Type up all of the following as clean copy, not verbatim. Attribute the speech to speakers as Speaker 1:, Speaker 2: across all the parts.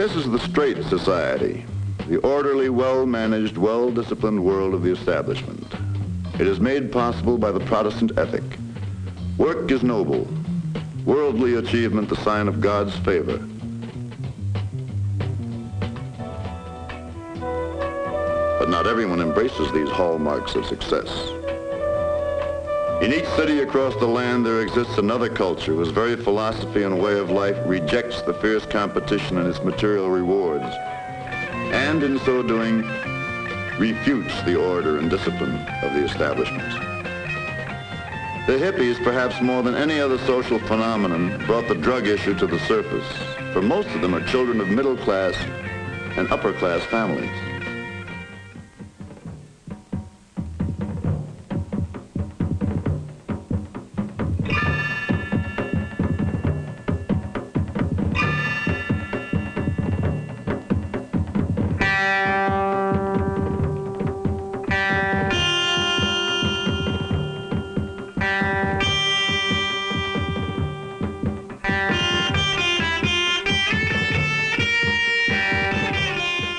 Speaker 1: This is the straight society, the orderly, well-managed, well-disciplined world of the establishment. It is made possible by the Protestant ethic. Work is noble, worldly achievement the sign of God's favor. But not everyone embraces these hallmarks of success. In each city across the land there exists another culture whose very philosophy and way of life rejects the fierce competition and its material rewards, and in so doing refutes the order and discipline of the establishment. The hippies, perhaps more than any other social phenomenon, brought the drug issue to the surface, for most of them are children of middle class and upper class families.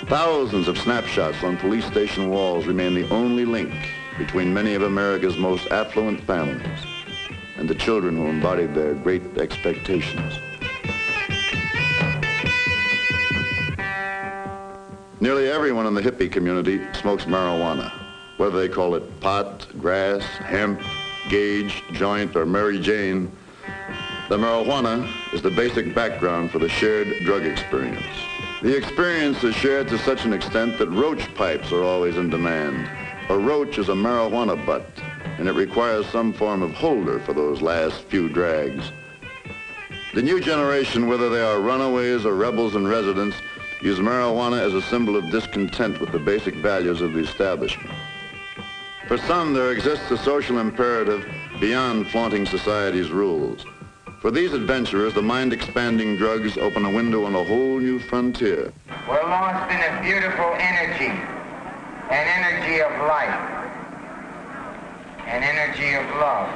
Speaker 1: Thousands of snapshots on police station walls remain the only link between many of America's most affluent families and the children who embodied their great expectations. Nearly everyone in the hippie community smokes marijuana, whether they call it pot, grass, hemp, gauge, joint, or Mary Jane. The marijuana is the basic background for the shared drug experience. The experience is shared to such an extent that roach pipes are always in demand. A roach is a marijuana butt, and it requires some form of holder for those last few drags. The new generation, whether they are runaways or rebels in residence, use marijuana as a symbol of discontent with the basic values of the establishment. For some, there exists a social imperative beyond flaunting society's rules. For these adventurers, the mind-expanding drugs open a window on a whole new frontier.
Speaker 2: We're lost in a beautiful energy, an energy of life, an energy of love.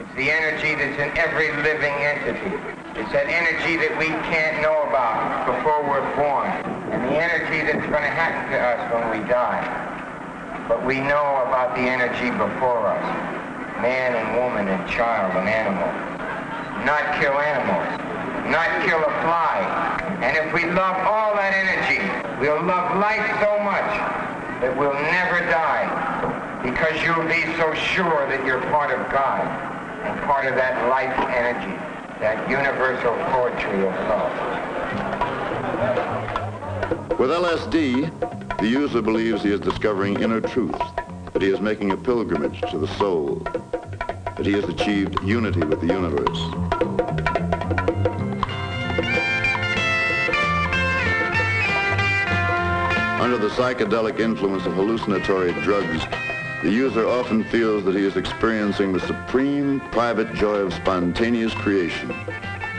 Speaker 2: It's the energy that's in every living entity. It's that energy that we can't know about before we're born, and the energy that's going to happen to us when we die. But we know about the energy before us, man and woman and child and animal. Not kill animals, not kill a fly. And if we love all that energy, we'll love life so much that we'll never die, because you'll be so sure that you're part of God and part of that life energy, that universal poetry of love.
Speaker 1: With LSD, the user believes he is discovering inner truth, that he is making a pilgrimage to the soul, that he has achieved unity with the universe. Under the psychedelic influence of hallucinatory drugs, the user often feels that he is experiencing the supreme private joy of spontaneous creation,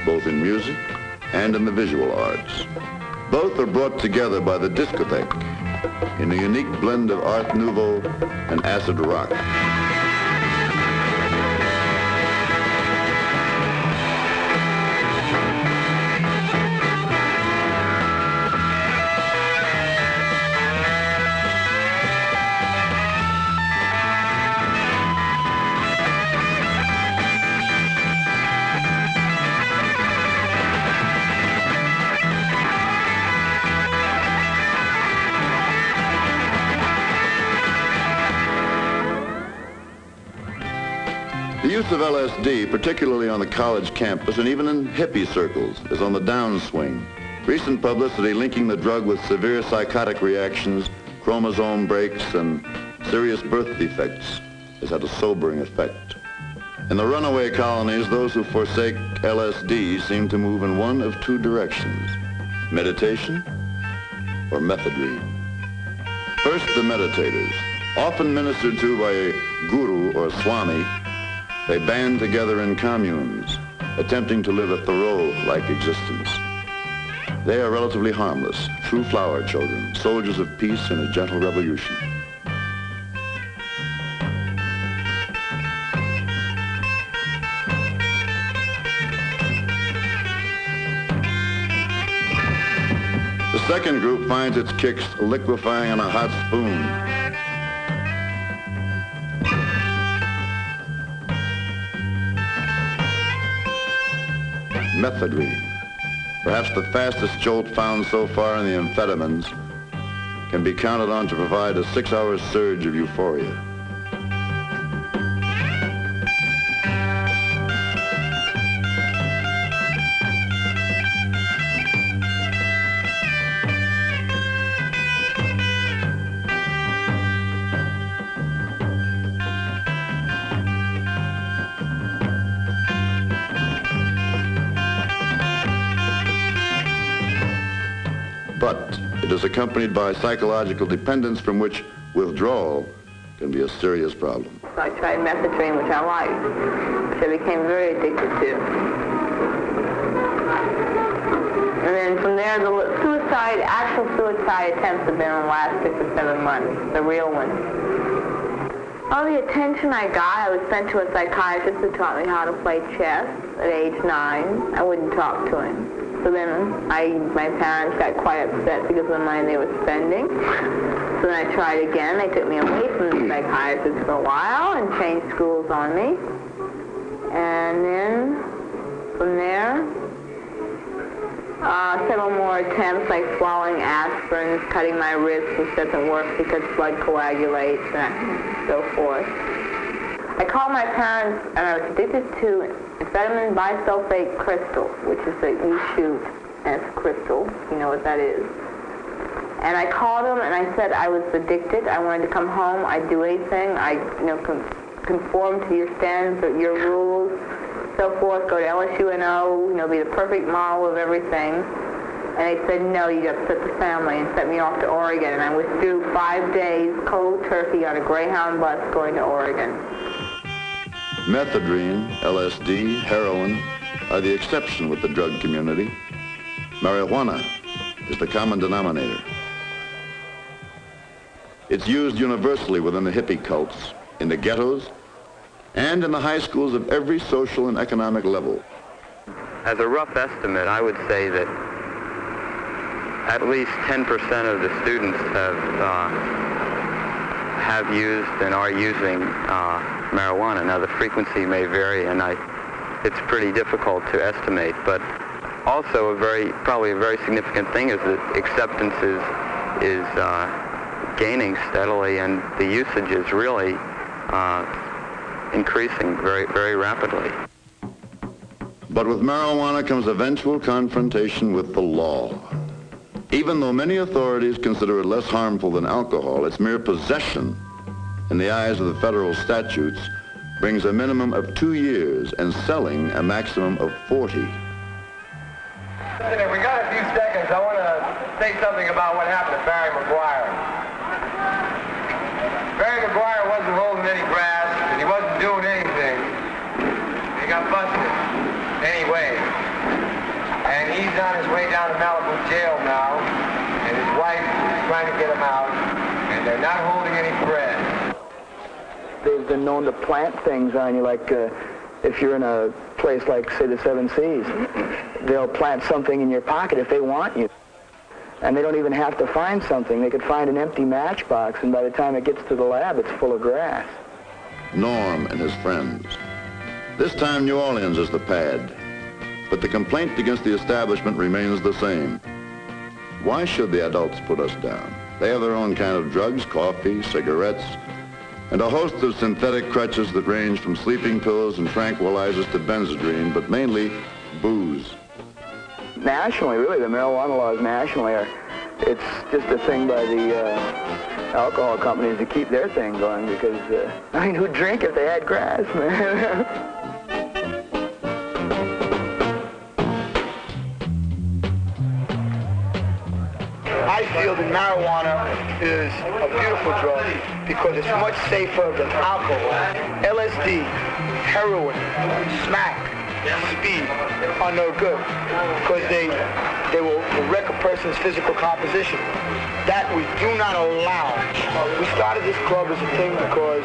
Speaker 1: both in music and in the visual arts. Both are brought together by the discotheque in a unique blend of Art Nouveau and acid rock. The use of LSD, particularly on the college campus and even in hippie circles, is on the downswing. Recent publicity linking the drug with severe psychotic reactions, chromosome breaks, and serious birth defects has had a sobering effect. In the runaway colonies, those who forsake LSD seem to move in one of two directions: meditation or methadone. First, the meditators, often ministered to by a guru or swami. They band together in communes, attempting to live a Thoreau-like existence. They are relatively harmless, true flower children, soldiers of peace in a gentle revolution. second group finds its kicks liquefying on a hot spoon. Methadone, perhaps the fastest jolt found so far in the amphetamines, can be counted on to provide a 6-hour surge of euphoria. But it is accompanied by psychological dependence from which withdrawal can be a serious problem.
Speaker 3: So I tried methadone, which I liked, which I became very addicted to. And then from there, the actual suicide attempts have been in the last 6 or 7 months, the real ones. All the attention I got, I was sent to a psychiatrist who taught me how to play chess at age 9. I wouldn't talk to him. So then my parents got quite upset because of the money they were spending. So then I tried again. They took me away from the psychiatrist for a while and changed schools on me. And then from there, several more attempts like swallowing aspirin, cutting my wrists, which doesn't work because blood coagulates and so forth. I called my parents and I was addicted to amphetamine bisulfate crystal, which is that you shoot as crystal, you know what that is. And I called them and I said I was addicted. I wanted to come home. I'd do anything. I conform to your standards, or your rules, so forth. Go to LSUNO, be the perfect model of everything. And they said, no, you upset the family, and sent me off to Oregon. And I withdrew 5 days cold turkey on a Greyhound bus going to Oregon.
Speaker 1: Methadone, LSD, heroin are the exception with the drug community. Marijuana is the common denominator. It's used universally within the hippie cults, in the ghettos, and in the high schools of every social and economic level.
Speaker 4: As a rough estimate, I would say that at least 10% of the students have used and are using marijuana. Now, the frequency may vary, and it's pretty difficult to estimate, but also probably a very significant thing is that acceptance is gaining steadily, and the usage is really increasing very, very rapidly.
Speaker 1: But with marijuana comes eventual confrontation with the law. Even though many authorities consider it less harmful than alcohol, its mere possession, in the eyes of the federal statutes, brings a minimum of 2 years and selling a maximum of 40.
Speaker 5: Listen, if we got a few seconds, I want to say something about what happened to Barry McGuire. Barry McGuire wasn't holding any grass, and he wasn't doing anything. He got busted anyway. And he's on his way down to Malibu jail now, and his wife is trying to get him out, and they're not holding any bread.
Speaker 6: They've been known to plant things on you, like if you're in a place like, say, the Seven Seas, they'll plant something in your pocket if they want you. And they don't even have to find something. They could find an empty matchbox, and by the time it gets to the lab, it's full of grass.
Speaker 1: Norm and his friends. This time New Orleans is the pad. But the complaint against the establishment remains the same. Why should the adults put us down? They have their own kind of drugs, coffee, cigarettes, and a host of synthetic crutches that range from sleeping pills and tranquilizers to Benzedrine, but mainly booze.
Speaker 6: Nationally, really, the marijuana laws nationally it's just a thing by the alcohol companies to keep their thing going because, who'd drink if they had grass, man?
Speaker 7: I feel that marijuana is a beautiful drug because it's much safer than alcohol, LSD, heroin, smack, speed are no good because they will wreck a person's physical composition. That we do not allow. We started this club as a thing because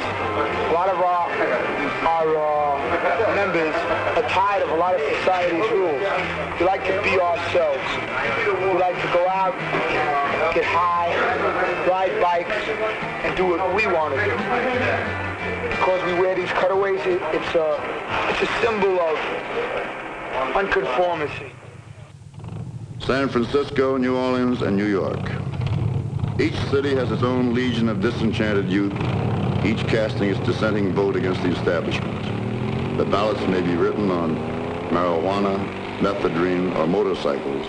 Speaker 7: a lot of our members are tired of a lot of society's rules. We like to be ourselves. We like to go out, get high, ride bikes, and do what we want to do. Because we wear these cutaways, it's a symbol of unconformity.
Speaker 1: San Francisco, New Orleans, and New York. Each city has its own legion of disenchanted youth, each casting its dissenting vote against the establishment. The ballots may be written on marijuana, methadone, or motorcycles.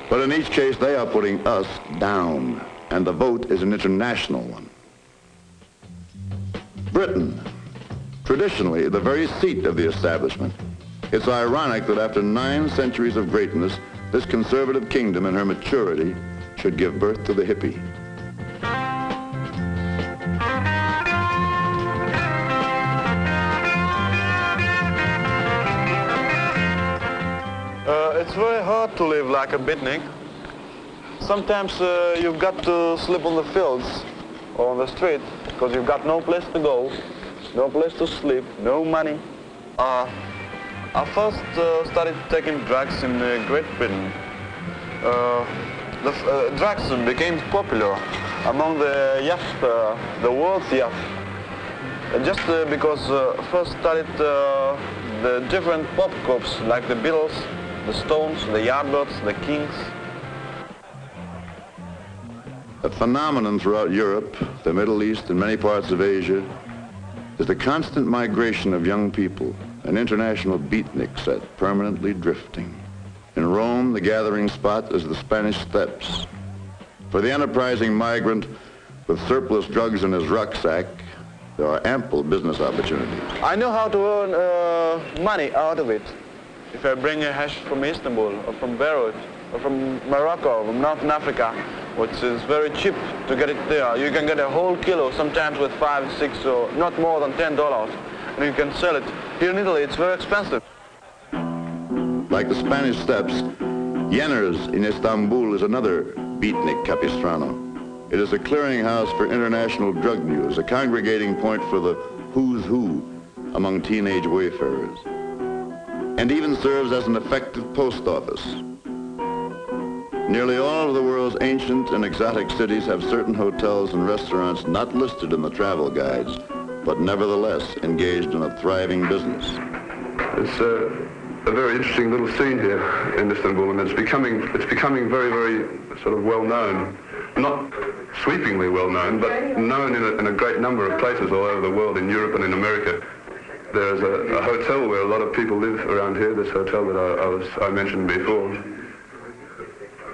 Speaker 1: But in each case, they are putting us down, and the vote is an international one. Britain, traditionally the very seat of the establishment. It's ironic that after 9 centuries of greatness, this conservative kingdom in her maturity should give birth to the hippie.
Speaker 8: It's very hard to live like a beatnik. Sometimes you've got to sleep on the fields or on the street because you've got no place to go, no place to sleep, no money. I first started taking drugs in Great Britain. Drugs became popular among the youth, the world's youth. Just because first started the different pop groups like the Beatles, the Stones, the Yardbirds, the Kings.
Speaker 1: A phenomenon throughout Europe, the Middle East, and many parts of Asia is the constant migration of young people, an international beatnik set permanently drifting. In Rome, the gathering spot is the Spanish Steps. For the enterprising migrant with surplus drugs in his rucksack, there are ample business opportunities.
Speaker 8: I know how to earn money out of it. If I bring a hash from Istanbul, or from Beirut, or from Morocco, or from Northern Africa, which is very cheap to get it there. You can get a whole kilo, sometimes with 5, 6, or not more than $10, and you can sell it. Here in Italy, it's very expensive.
Speaker 1: Like the Spanish Steps, Jenners in Istanbul is another beatnik capistrano. It is a clearinghouse for international drug news, a congregating point for the who's who among teenage wayfarers, and even serves as an effective post office. Nearly all of the world's ancient and exotic cities have certain hotels and restaurants not listed in the travel guides, but nevertheless engaged in a thriving business.
Speaker 9: It's a very interesting little scene here in Istanbul, and it's becoming very, very sort of well known. Not sweepingly well known, but known in a great number of places all over the world, in Europe and in America. There's a hotel where a lot of people live around here, this hotel that I mentioned before.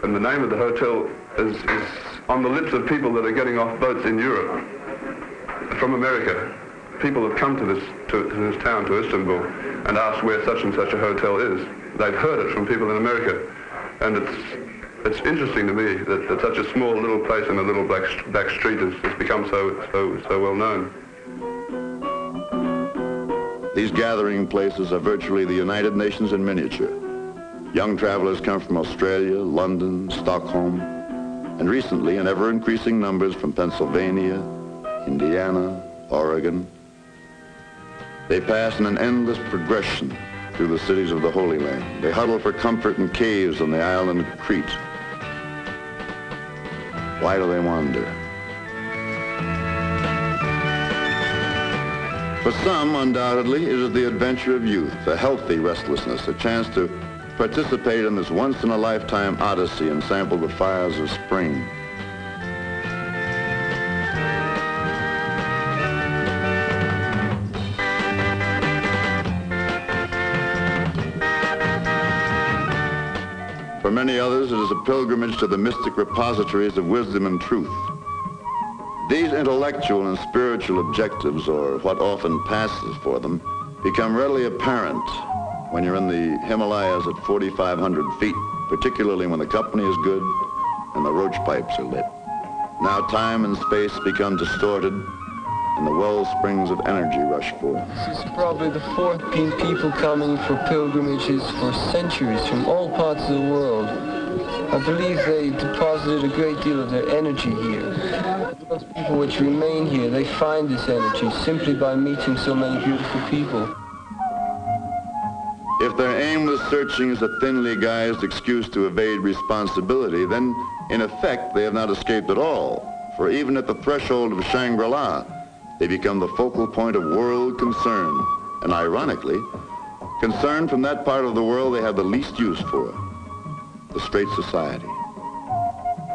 Speaker 9: And the name of the hotel is on the lips of people that are getting off boats in Europe from America. People have come to this town, to Istanbul, and asked where such and such a hotel is. They've heard it from people in America, and it's interesting to me that such a small little place in a little back street has become so well known.
Speaker 1: These gathering places are virtually the United Nations in miniature. Young travelers come from Australia, London, Stockholm, and recently in ever-increasing numbers from Pennsylvania, Indiana, Oregon. They pass in an endless progression through the cities of the Holy Land. They huddle for comfort in caves on the island of Crete. Why do they wander? For some, undoubtedly, it is the adventure of youth, a healthy restlessness, a chance to participate in this once-in-a-lifetime odyssey and sample the fires of spring. For many others, it is a pilgrimage to the mystic repositories of wisdom and truth. These intellectual and spiritual objectives, or what often passes for them, become readily apparent when you're in the Himalayas at 4,500 feet, particularly when the company is good and the roach pipes are lit. Now time and space become distorted, and the well springs of energy rush forth.
Speaker 10: This is probably the fourth people coming for pilgrimages for centuries from all parts of the world. I believe they deposited a great deal of their energy here. Those people which remain here, they find this energy simply by meeting so many beautiful people.
Speaker 1: If their aimless searching is a thinly guised excuse to evade responsibility, then in effect they have not escaped at all. For even at the threshold of Shangri-La, they become the focal point of world concern. And ironically, concern from that part of the world they have the least use for, the Straight Society.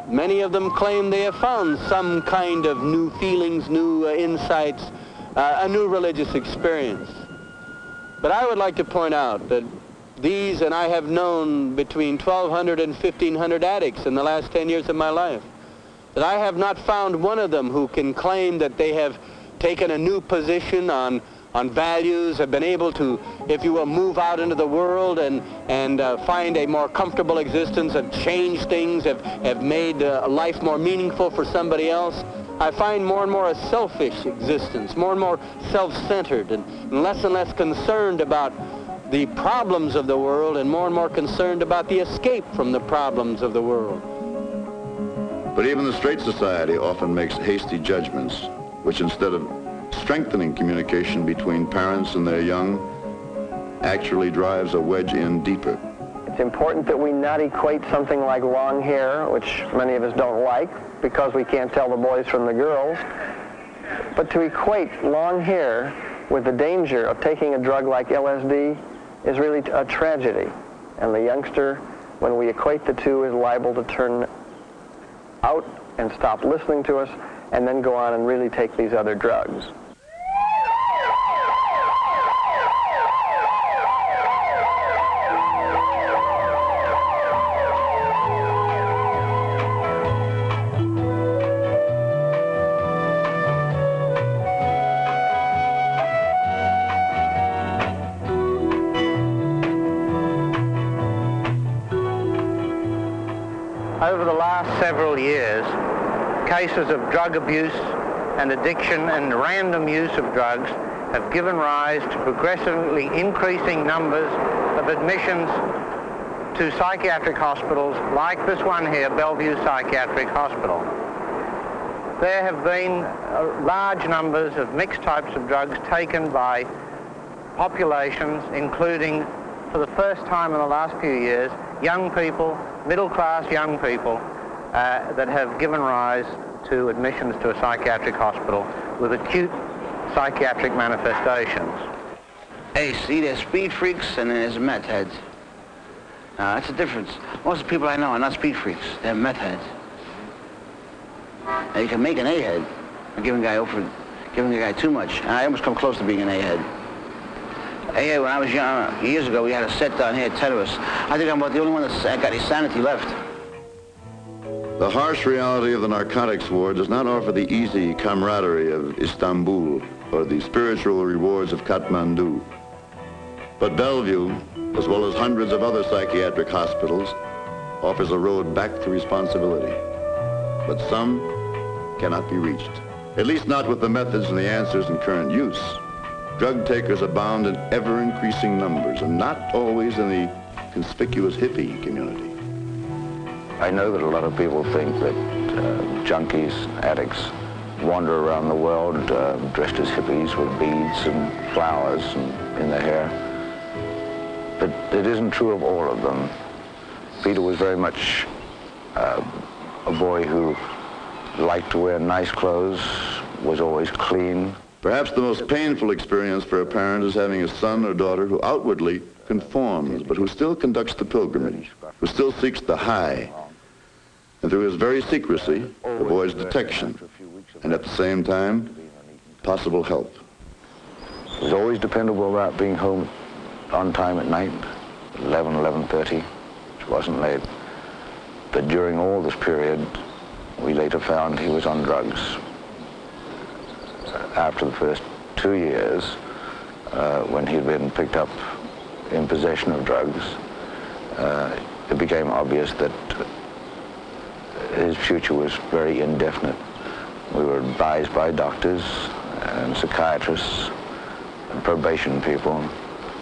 Speaker 11: Many of them claim they have found some kind of new feelings, new insights, a new religious experience. But I would like to point out that these, and I have known between 1,200 and 1,500 addicts in the last 10 years of my life, that I have not found one of them who can claim that they have taken a new position on values, have been able to, if you will, move out into the world and find a more comfortable existence, have changed things, have made life more meaningful for somebody else. I find more and more a selfish existence, more and more self-centered, and less concerned about the problems of the world and more concerned about the escape from the problems of the world.
Speaker 1: But even the Straight Society often makes hasty judgments, which instead of strengthening communication between parents and their young, actually drives a wedge in deeper.
Speaker 6: It's important that we not equate something like long hair, which many of us don't like, because we can't tell the boys from the girls, but to equate long hair with the danger of taking a drug like LSD is really a tragedy. And the youngster, when we equate the two, is liable to turn out and stop listening to us and then go on and really take these other drugs.
Speaker 2: Over the last several years, cases of drug abuse and addiction and random use of drugs have given rise to progressively increasing numbers of admissions to psychiatric hospitals like this one here, Bellevue Psychiatric Hospital. There have been large numbers of mixed types of drugs taken by populations, including, for the first time in the last few years, young people, middle-class young people that have given rise to admissions to a psychiatric hospital with acute psychiatric manifestations.
Speaker 12: Hey, see, there's speed freaks and there's meth heads. That's the difference. Most of the people I know are not speed freaks. They're meth heads. Now, you can make an A-head by giving a guy too much. And I almost come close to being an A-head. Hey, when I was young, years ago, we had a set down here, 10 of us. I think I'm about the only one that's got any sanity left.
Speaker 1: The harsh reality of the narcotics war does not offer the easy camaraderie of Istanbul or the spiritual rewards of Kathmandu. But Bellevue, as well as hundreds of other psychiatric hospitals, offers a road back to responsibility. But some cannot be reached, at least not with the methods and the answers in current use. Drug takers abound in ever-increasing numbers, and not always in the conspicuous hippie community.
Speaker 13: I know that a lot of people think that junkies, addicts, wander around the world dressed as hippies with beads and flowers in their hair. But it isn't true of all of them. Peter was very much a boy who liked to wear nice clothes, was always clean.
Speaker 1: Perhaps the most painful experience for a parent is having a son or daughter who outwardly conforms, but who still conducts the pilgrimage, who still seeks the high, and through his very secrecy avoids detection, and at the same time, possible help.
Speaker 13: He was always dependable about being home on time at night, 11, 11:30, which wasn't late. But during all this period, we later found he was on drugs. After the first 2 years, when he'd been picked up in possession of drugs, it became obvious that his future was very indefinite. We were advised by doctors and psychiatrists and probation people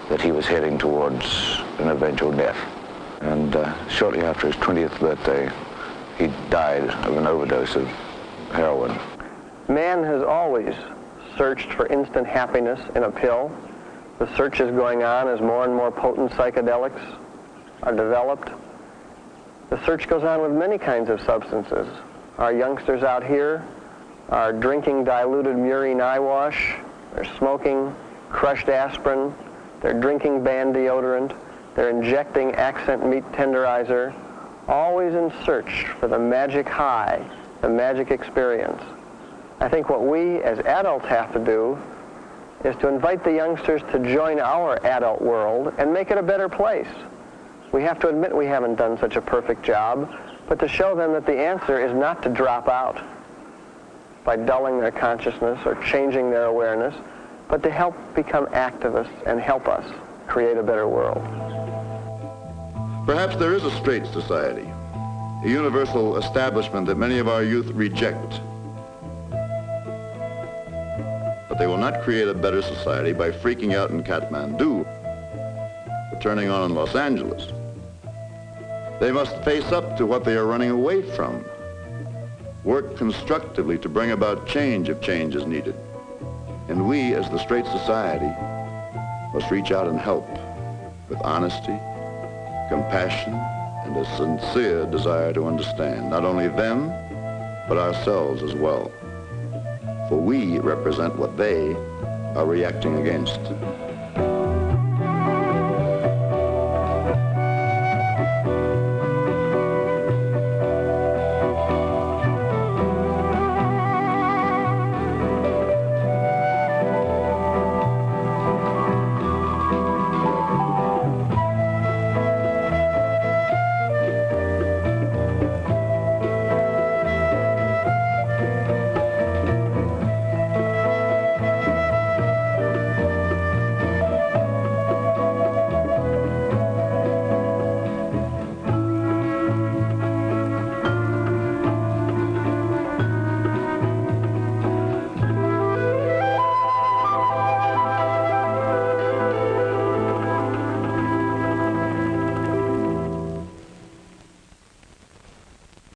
Speaker 13: that he was heading towards an eventual death. And shortly after his 20th birthday, he died of an overdose of heroin.
Speaker 14: Man has always searched for instant happiness in a pill. The search is going on as more and more potent psychedelics are developed. The search goes on with many kinds of substances. Our youngsters out here are drinking diluted murine eyewash, they're smoking crushed aspirin, they're drinking band deodorant, they're injecting accent meat tenderizer, always in search for the magic high, the magic experience. I think what we as adults have to do is to invite the youngsters to join our adult world and make it a better place. We have to admit we haven't done such a perfect job, but to show them that the answer is not to drop out by dulling their consciousness or changing their awareness, but to help become activists and help us create a better world.
Speaker 1: Perhaps there is a straight society, a universal establishment that many of our youth reject. But they will not create a better society by freaking out in Kathmandu or turning on in Los Angeles. They must face up to what they are running away from. Work constructively to bring about change if change is needed. And we, as the straight society, must reach out and help with honesty, compassion, and a sincere desire to understand not only them, but ourselves as well. For we represent what they are reacting against.